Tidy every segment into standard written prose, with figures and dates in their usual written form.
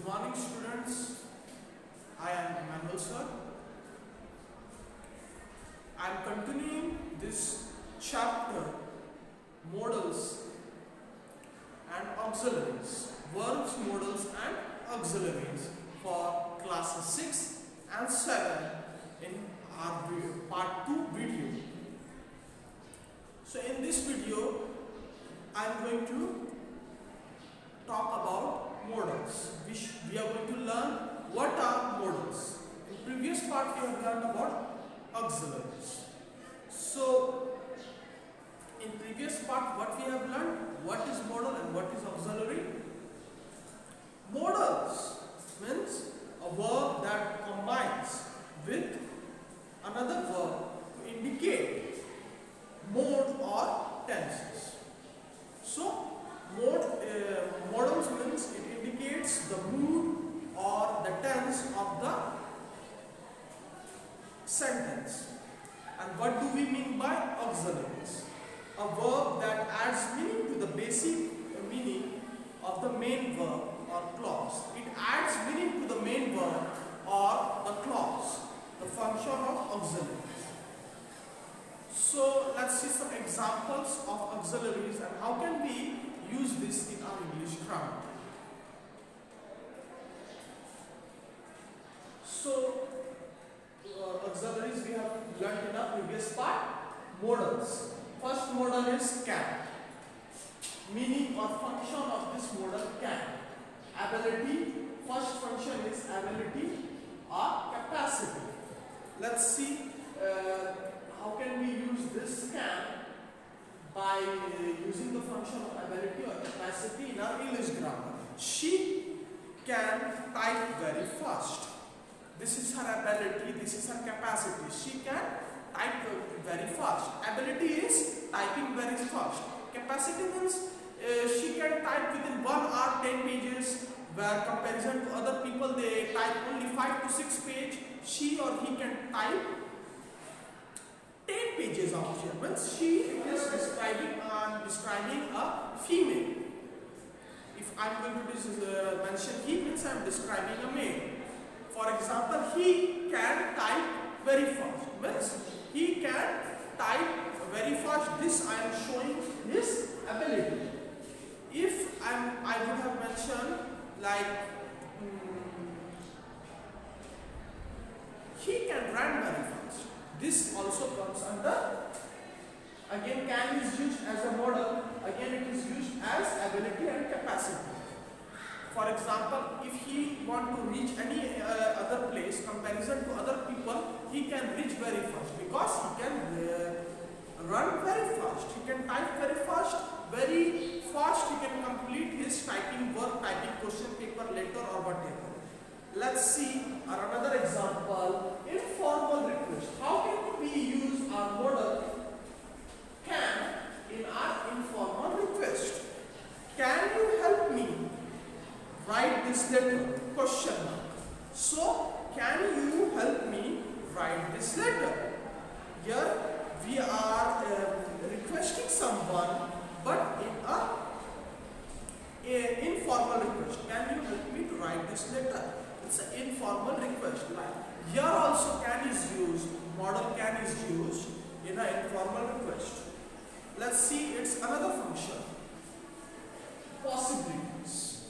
morning, students. I am Emmanuel, sir. I am continuing this chapter, Modals and Auxiliaries, verbs, modals and auxiliaries for classes 6 and 7 in our part 2 video. So in this video, I am going to talk about modals. We are going to learn what are modals. In previous part we have learned about auxiliaries. So in previous part what we have learned, what is modal and what is auxiliary. Modals means a verb that combines with another verb to indicate mode or tenses. So modals means it indicates the mood or the tense of the sentence. And what do we mean by auxiliaries? A verb that adds meaning to the basic meaning of the main verb or clause. It adds meaning to the main verb or the clause, the function of auxiliaries. So let's see some examples of auxiliaries and how can we use this in our English grammar. So auxiliaries we have learned in our previous part. Modals. First modal is can. Meaning or function of this modal can. Ability. First function is ability or capacity. Let's see how can we use this can by using the function of ability or capacity in our English grammar. She can type very fast. This is her ability, this is her capacity. She can type very fast. Ability is typing very fast. Capacity means she can type within 1 hour 10 pages, where comparison to other people they type only 5 to 6 pages. She or he can type 10 pages of here. Means she is describing a female. If I am going to mention he, means I am describing a male. For example, he can type very fast. Means he can type very fast. This I am showing his ability. If I would have mentioned like he can run very fast. This also comes under, again can is used as a modal, again it is used as ability and capacity. For example, if he want to reach any other place, comparison to other people, he can reach very fast because he can run very fast. He can type very fast. He can complete his typing work, typing question paper, letter or whatever. Let's see another example. Informal request. How can we use our modal can in our informal request? Can you help me write this letter? Question mark. So, can you help me write this letter? Here we are requesting someone, but in a informal request. Can you help me to write this letter? It's an informal request. Like here also can is used. Modal can is used in an informal request. Let's see its another function. Possibilities.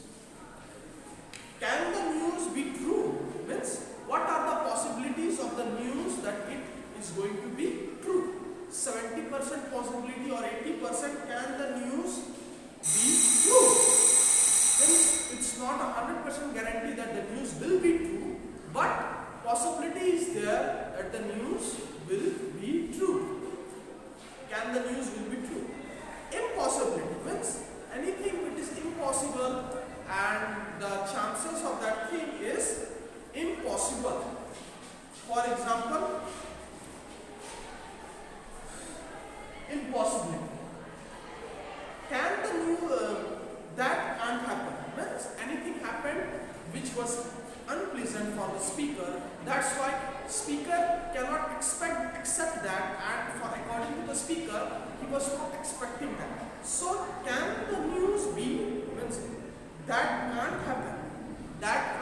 Can the news be true? Means what are the possibilities of the news that it is going to be true? 70% possibility or 80% can the news be true? Means it's not 100% guarantee that the news will be true, but possibility is there that the news will be true. Can the news will be true? Impossibility means anything which is impossible and the chances of that thing is impossible. For example, impossibility. Can the that can't happen. Means anything happened which was unpleasant for the speaker. That's why speaker cannot accept that, and for according to the speaker, he was not expecting that. So can the news be? Means that can't happen. That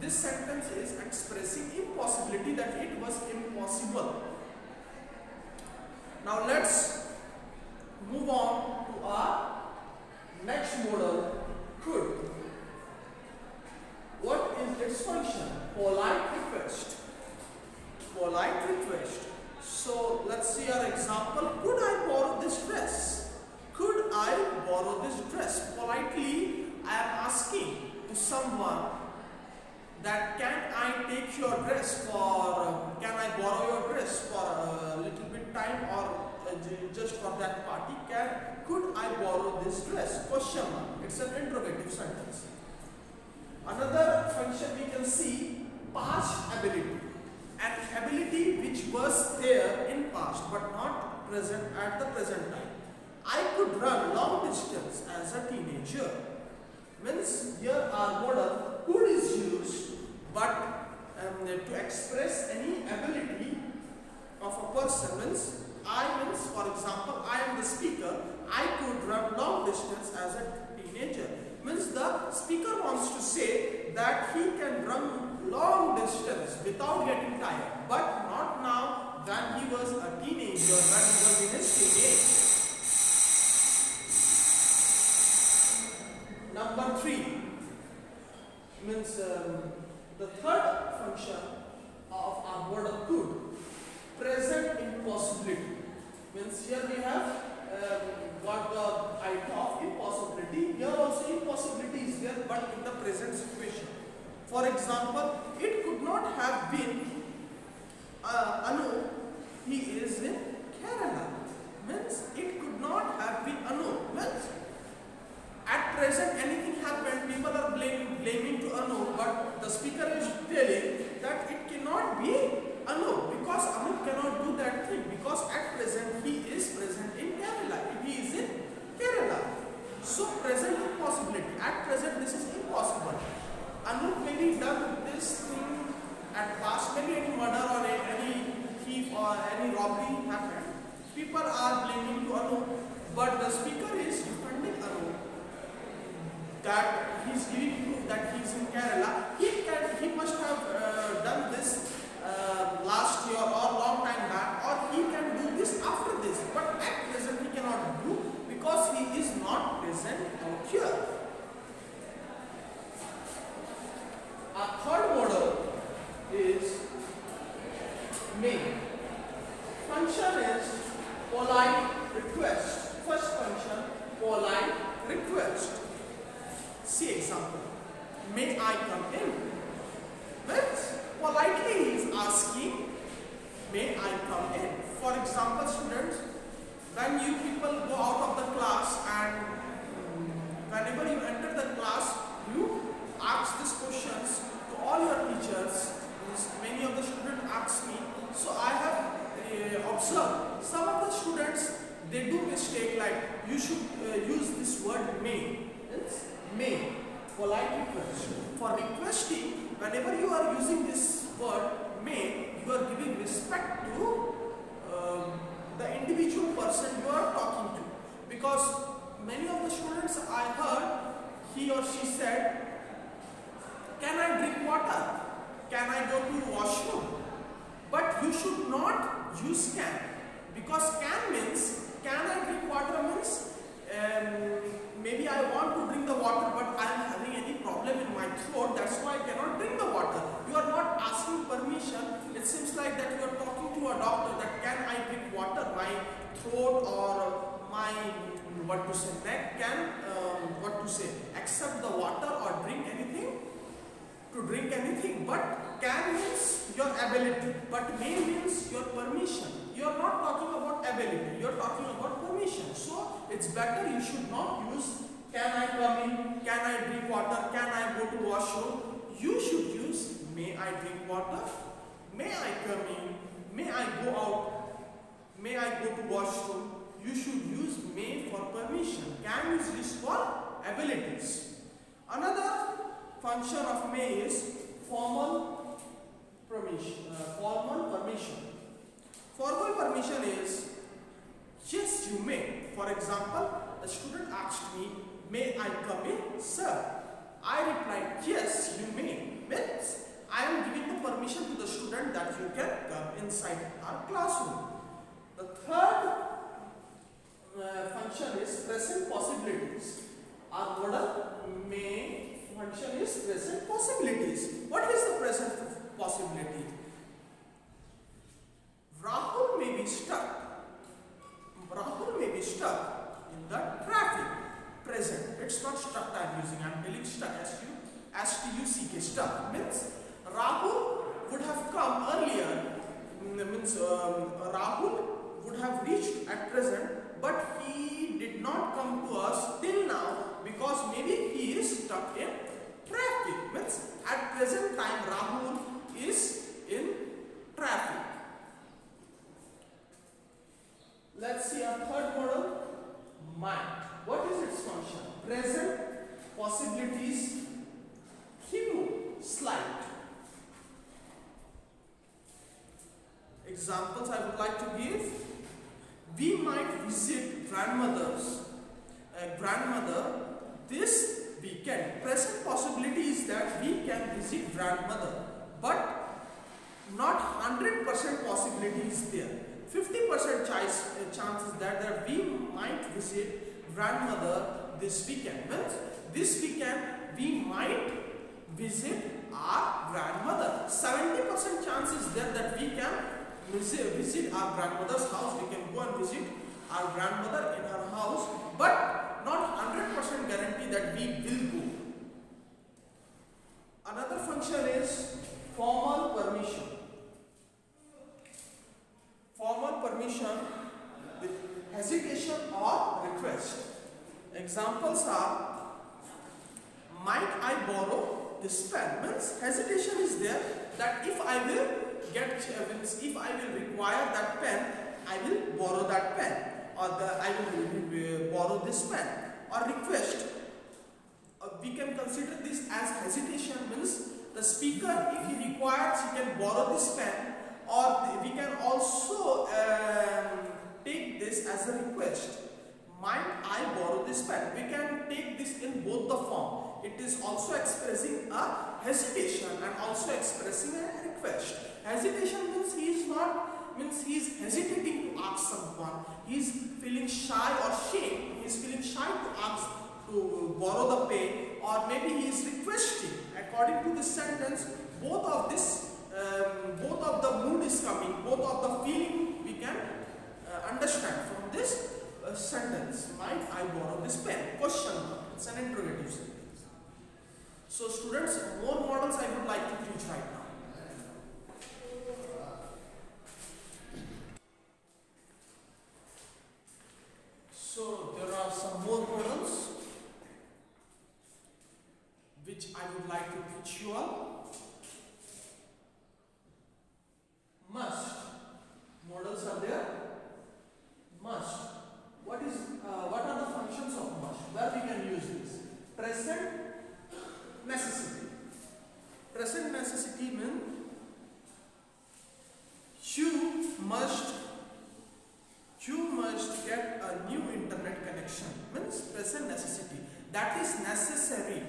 This sentence is expressing impossibility, that it was impossible. Now let's move on to our next modal, could. What is its function? Polite request. Polite request. So let's see our example. Could I borrow this dress? Could I borrow this dress? Politely I am asking to someone that can I take your dress for, can I borrow your dress for a little bit time, or just for that party? Could I borrow this dress? Question mark. It's an interrogative sentence. Another function we can see, past ability. An ability which was there in past but not present at the present time. I could run long distance as a teenager. Means here our modal could is used, but to express any ability of a person. Means I means, for example, I am the speaker. I could run long distance as a teenager. Means the speaker wants to say that he can run long distance without getting tired, but not now when he was a teenager, when he was in his teenage. Number 3 means the third function of our modal could, present impossibility. Means here we have got the idea of impossibility. Here also impossibility is there, but in the present situation. For example, it could not have been Anu, he is in Kerala. Means it could not have been Anu. Means at present anything happened, people are blaming to Anu, but the speaker is telling that it cannot be Anu, because Anu cannot do that thing, because at present he is present in Kerala. He is in Kerala. So present impossibility. At present this is impossible. Anu maybe done this thing at past, maybe any murder or any thief or any robbery happened. People are blaming to Anu, but the speaker is defending Anu, that he is giving proof that he is in Kerala. He must have done this last year or long time back, or he can do this after this, but at present he cannot do because he is not present out here. Our third modal is may. Function is polite request. First function, polite request. See example. May I come in? Means politely he is asking, may I come in? For example, students, when you people go out of the class and whenever you enter the class, you ask these questions to all your teachers. Many of the students ask me. So I have observed some of the students, they do mistake, like you should use this word may. It's may. Polite request. For requesting, whenever you are using this word may, you are giving respect to the individual person you are talking to. Because many of the students I heard, he or she said, can I drink water? Can I go to washroom? But you should not use can. Because can means, can I drink water means, maybe I want to drink the water, but I am having any problem in my throat, that's why I cannot drink the water. You are not asking permission. It seems like that you are talking to a doctor that can I drink water? My throat or my, what to say, neck can, accept the water or drink anything? To drink anything. But can means your ability, but may means your permission. You are not talking about ability, you are talking about permission. So it's better you should not use can I come in, can I drink water, can I go to washroom. You should use may I drink water, may I come in, may I go out, may I go to washroom. You should use may for permission. Can is used for abilities. Another function of may is formal permission. Formal permission is yes, you may. For example, a student asked me, may I come in, sir? I replied, yes, you may. Means am giving the permission to the student that you can come inside our classroom. The third function is present possibilities. Our modal main function is present possibilities. What is the present possibility? Rahul may be stuck. Rahul may be stuck in the traffic. Present. It's not stuck I am using. I am telling stuck. S-T-U-C-K. Stuck means Rahul would have come earlier. Rahul would have reached at present, but he did not come to us till now because maybe he is stuck in traffic. Means at present time Rahul is in traffic. Let's see our third model, might. What is its function? Present possibilities, hero, slight. Examples I would like to give. We might visit grandmother this weekend. Present possibility is that we can visit grandmother, but not 100% possibility is there. 50% chances that we might visit grandmother this weekend. Means this weekend we might visit our grandmother. 70% chances there that we can visit our grandmother's house. We can go and visit our grandmother in her house, but not 100% guarantee that we will go. Another function is formal permission. Formal permission with hesitation or request. Examples are, might I borrow this pen? Means hesitation is there that if I will require that pen, I will borrow that pen, or I will borrow this pen. Or request, we can consider this as hesitation. Means the speaker, if he requires, he can borrow this pen, or we can also take this as a request. Might I borrow this pen? We can take this in both the form. It is also expressing a hesitation and also expressing a request. Hesitation means he is hesitating to ask someone. He is feeling shy or shame. He is feeling shy to ask to borrow the pen, or maybe he is requesting. According to this sentence, both of the mood is coming, both of the feeling we can understand from this sentence. Might I borrow this pen? Question mark. It's an interrogative sentence. So students, more models I would like to teach right now. So there are some more models which I would like to teach you all. Must. Models are there. Must. What are the functions of must? Where we can use this? Present necessity. Present necessity means you must get a new internet connection. Means present necessity. That is necessary.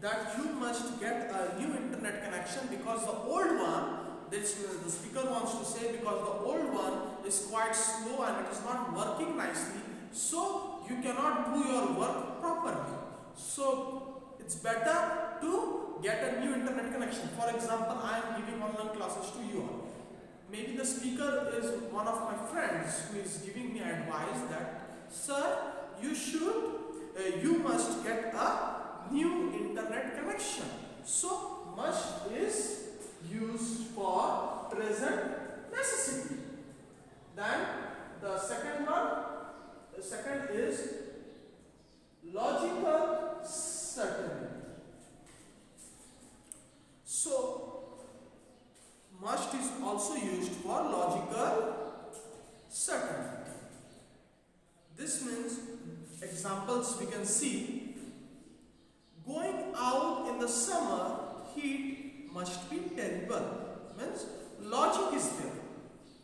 That you must get a new internet connection because the old one, the speaker wants to say, because the old one is quite slow and it is not working nicely, so you cannot do your work properly. So it's better to get a new internet connection. For example, I am giving online classes to you all. Maybe the speaker is one of my friends who is giving me advice that, sir, you must get a new internet connection. So must is used for present necessity. Then the second is logical certainty. So must is also used for logical certainty. This means, examples we can see, going out in the summer heat must be terrible. Means logic is there.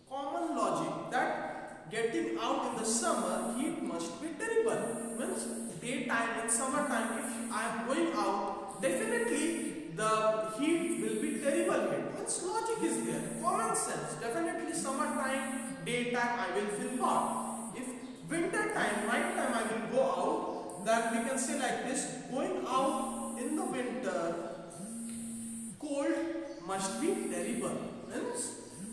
Common logic that getting out in the summer heat must be terrible. Means daytime in summertime, if I am going out, definitely the heat will be terrible here. Definitely summertime, daytime I will feel hot. If winter time, night time I will go out, then we can say like this, going out in the winter, cold must be terrible. Means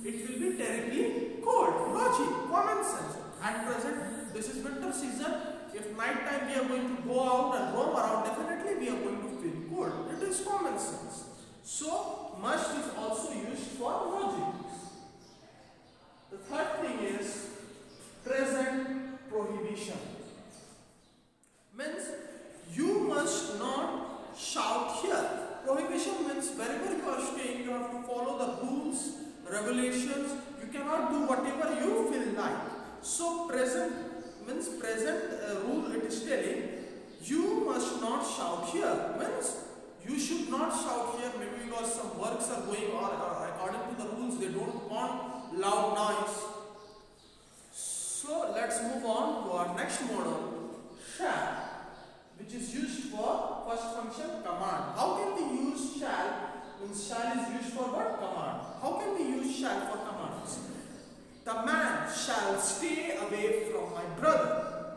it will be terribly cold. Logic, common sense. At present, this is winter season. If night time we are going to go out and roam around, definitely we are going to feel cold. It is common sense. So, must is also used for logic. The third thing is present prohibition. Means you must not shout here. Prohibition means wherever you are staying, you have to follow the rules, regulations. You cannot do whatever you feel like. So present means present rule it is telling you must not shout here. Means you should not shout here, maybe because some works are going on according to the rules they don't want loud noise. So let's move on to our next model, shall, which is used for first function command. How can we use shall? Means shall is used for what? Command. How can we use shall for commands? The man shall stay away from my brother.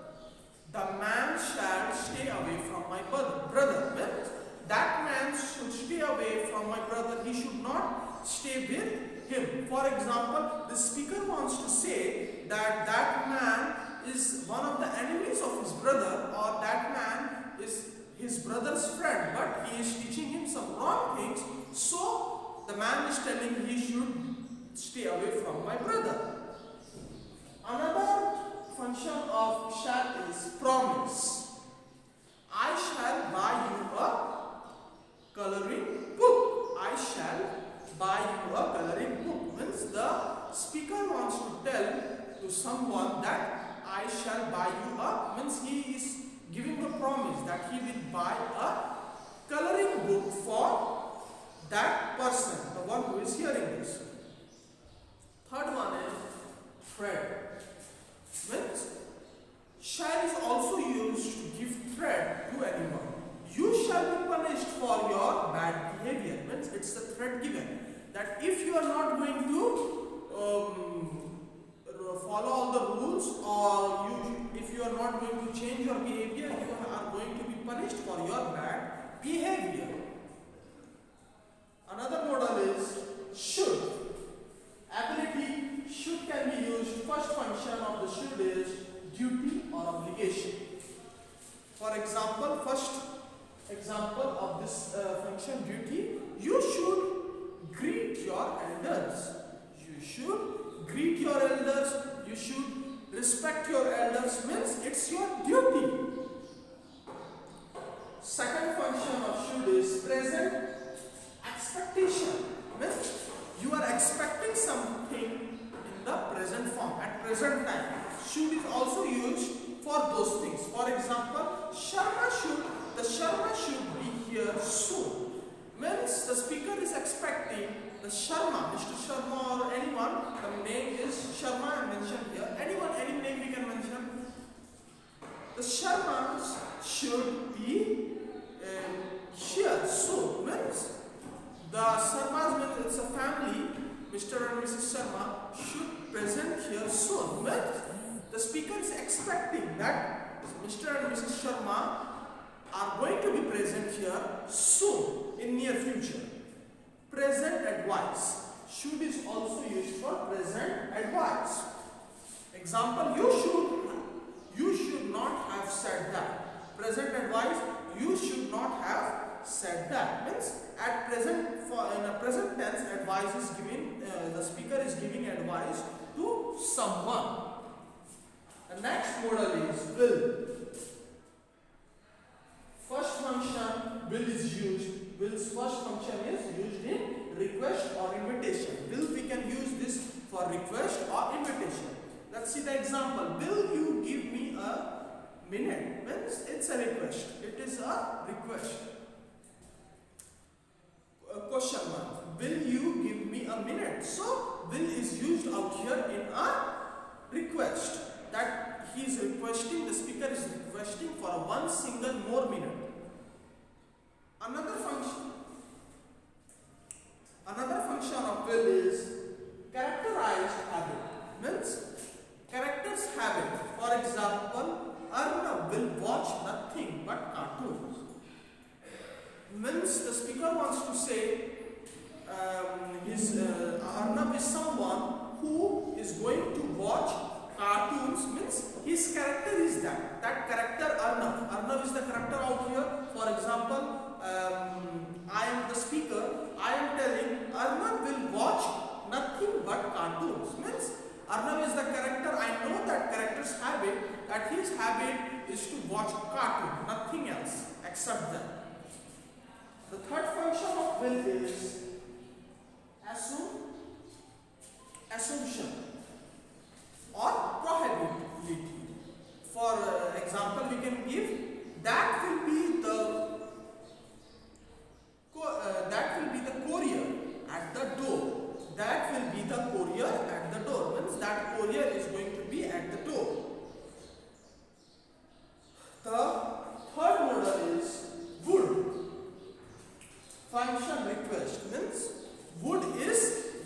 The man shall stay away from my brother. Means that man should stay away from my brother. He should not stay with him. For example, the speaker wants to say that that man is one of the enemies of his brother, or that man is his brother's friend, but he is teaching him some wrong things. So the man is telling he should stay away from my brother. Another function of shall is promise. I shall buy you a coloring book. I shall buy you a coloring book. Means the speaker wants to tell to someone that I shall buy you a, means he is giving a promise that he will buy a coloring book for that person, the one who is hearing this. Third one is threat. Means shall is also used to give threat to anyone. You shall be punished for your bad behavior. Means it's a threat given that if you are not going to follow all the rules, or if you are not going to change your behavior, you are going to be punished for your bad behavior. Another model is should. Ability should can be used. First function of the should is duty or obligation. For example, first example of this function duty, you should greet your elders. You should greet your elders. You should respect your elders. Means it's your duty. Second function of should is present expectation. Means you are expecting something in the present form at present time. Should is also used for those things. For example, the Sharma should be here soon. Means the speaker is expecting the Sharma, Mr. Sharma or anyone, the name is Sharma mentioned here. Anyone, any name we can mention. The Sharmas should be here soon. Means the Sharmas means it's a family. Mr. and Mrs. Sharma should present here soon. Means the speaker is expecting that Mr. and Mrs. Sharma are going to be present here soon in near future. Present advice. Should is also used for present advice. Example, you should not have said that. Present advice, you should not have said that. Means at present, in a present tense, advice is given, the speaker is giving advice to someone. The next model is will. First function will is used. Will's first function is used in request or invitation. Will, we can use this for request or invitation. Let's see the example. Will you give me a minute? Means it's a request. It is a request. A question mark. Will you give me a minute? So will is used out here in a request. That he is requesting, the speaker is requesting for one single more minute. Another function of will is characterized his habit is to watch cartoon, nothing else except that. The third function of will is assumption or probability. For example, we can give that will be the courier at the door. That will be the courier at the door. Means that courier is going to be at the door. The third modal is would. Function request means would is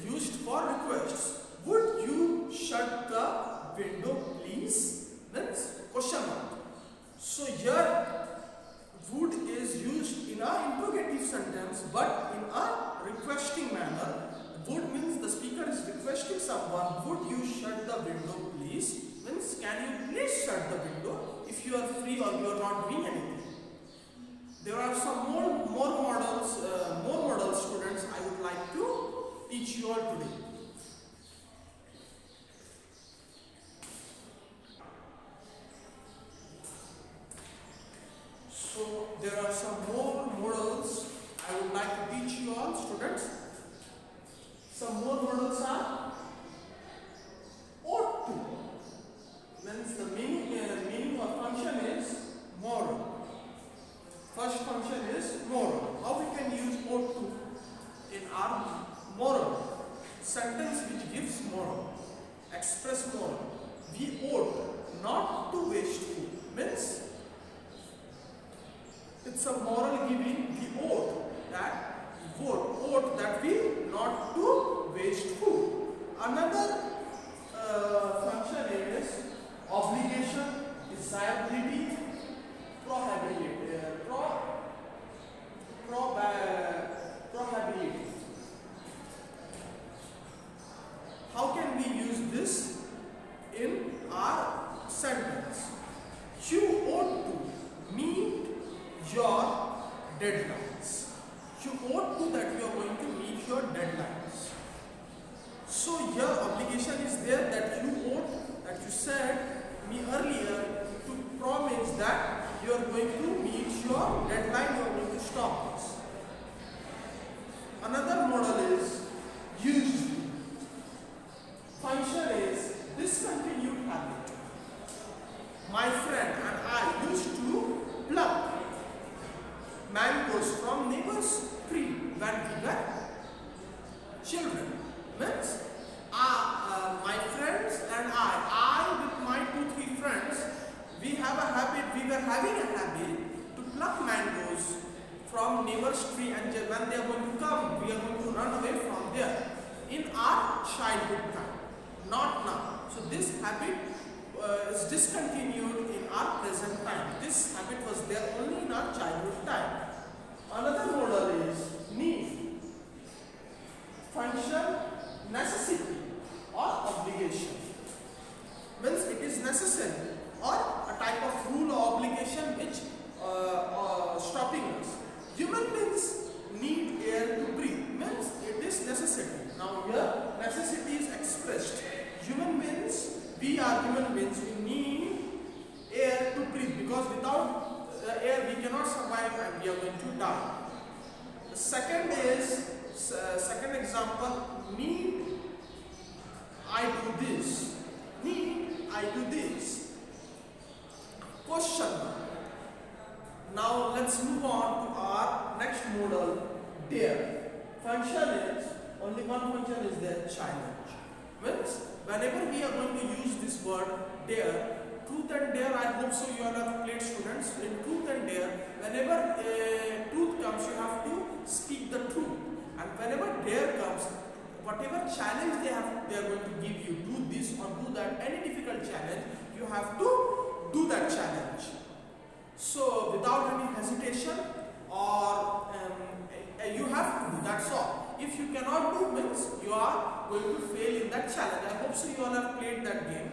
used for requests. Would you shut the window please? Means question mark. So here would is used in a interrogative sentence but in a requesting manner. Would means the speaker is requesting someone, would you shut the window please? Means can you please shut the window if you are free or you are not doing anything. There are some more models students I would like to teach you all today. So there are some more models I would like to teach you all students. Some more models are ought to. Means the meaning of function is moral. First function is moral. How we can use ought to in our moral sentence which gives moral, express moral. We ought not to waste food. Means it's a moral giving. We ought that we not to waste food. Another function is obligation, desirability, probability. How can we use this in our sentence? You ought to meet your deadlines. You ought to that you are going to meet your deadlines. So your obligation is there that you ought, that you said me earlier to promise that you are going to meet your deadline, you are going to stop this. Another model is used to. Function is discontinued habit. My friend and I used to pluck mangoes from neighbor's tree when we were children. Means my friends and I with my 2-3 friends, we were having a habit to pluck mangoes from neighbor's tree, and when they are going to come, we are going to run away from there in our childhood time, not now. So this habit is discontinued in our present time. This habit was there only in our childhood time. Another model is need. Function necessity or obligation. Means it is necessary or a type of rule or obligation which stopping us. Human beings need air to breathe. Means it is necessity. Now here necessity is expressed. Human beings, we are human beings, we need air to breathe because without air we cannot survive and we are going to die. The second is, second example, need I do this. Need I do this. Question. Now let's move on to our next modal, dare. Function is, only one function is there, challenge. Means whenever we are going to use this word dare, truth and dare, I hope so you all have played students. In truth and dare, whenever truth comes, you have to speak the truth. And whenever dare comes, whatever challenge they are going to give you, do this or do that, any difficult challenge, you have to do that challenge. So without any hesitation or you have to do, that's all. If you cannot do, means you are going to fail in that challenge. I hope so you all have played that game.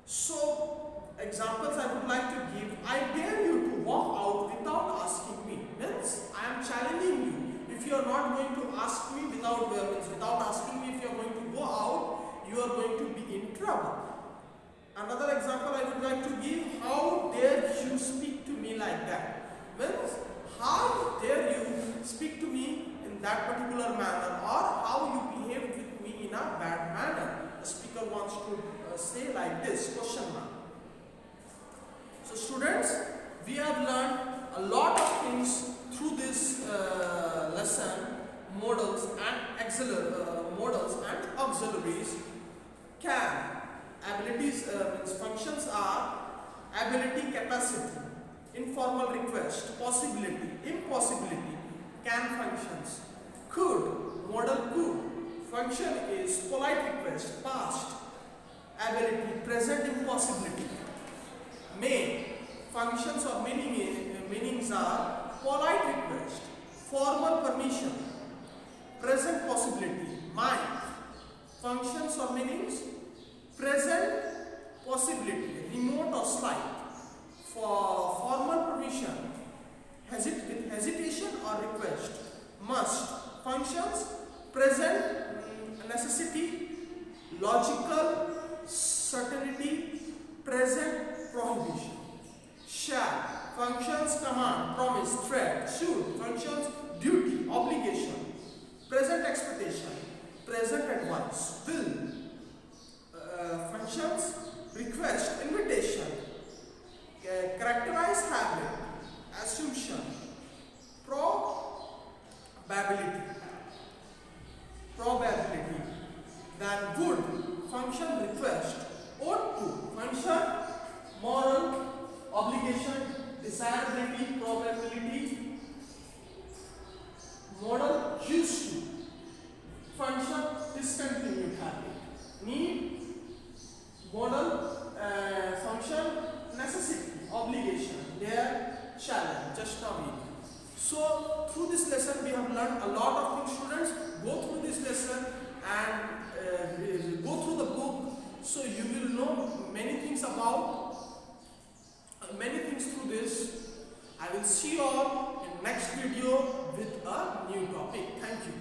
So examples I would like to give. I dare you to walk out without asking me. Means I am challenging you. If you are not going to ask me without asking me, if you are going to go out, you are going to be in trouble. Another example I would like to give. modals and auxiliaries can. Abilities means functions are ability, capacity, informal request, possibility, impossibility, can functions, could, modal could, function is polite request, past, ability, present impossibility, may, functions or meanings are polite request, formal permission, present possibility, might, functions or meanings, present possibility, remote or slight, for formal permission, with hesitation or request, must, functions, present necessity, logical, certainty, present prohibition, shall, functions, command, promise, threat, should, functions, duty, obligation, present expectation, present advice, will, functions, request, invitation, characterize habit, assumption, probability, then would, function, request, ought to, function, moral, obligation, desirability, probability, modal, used to, function, discontinued habit, need, modal, function, necessity, obligation, their challenge, just now we. So through this lesson we have learned a lot of things, students. Go through this lesson and go through the book, so you will know many things through this. I will see you all in next video with a new topic. Thank you.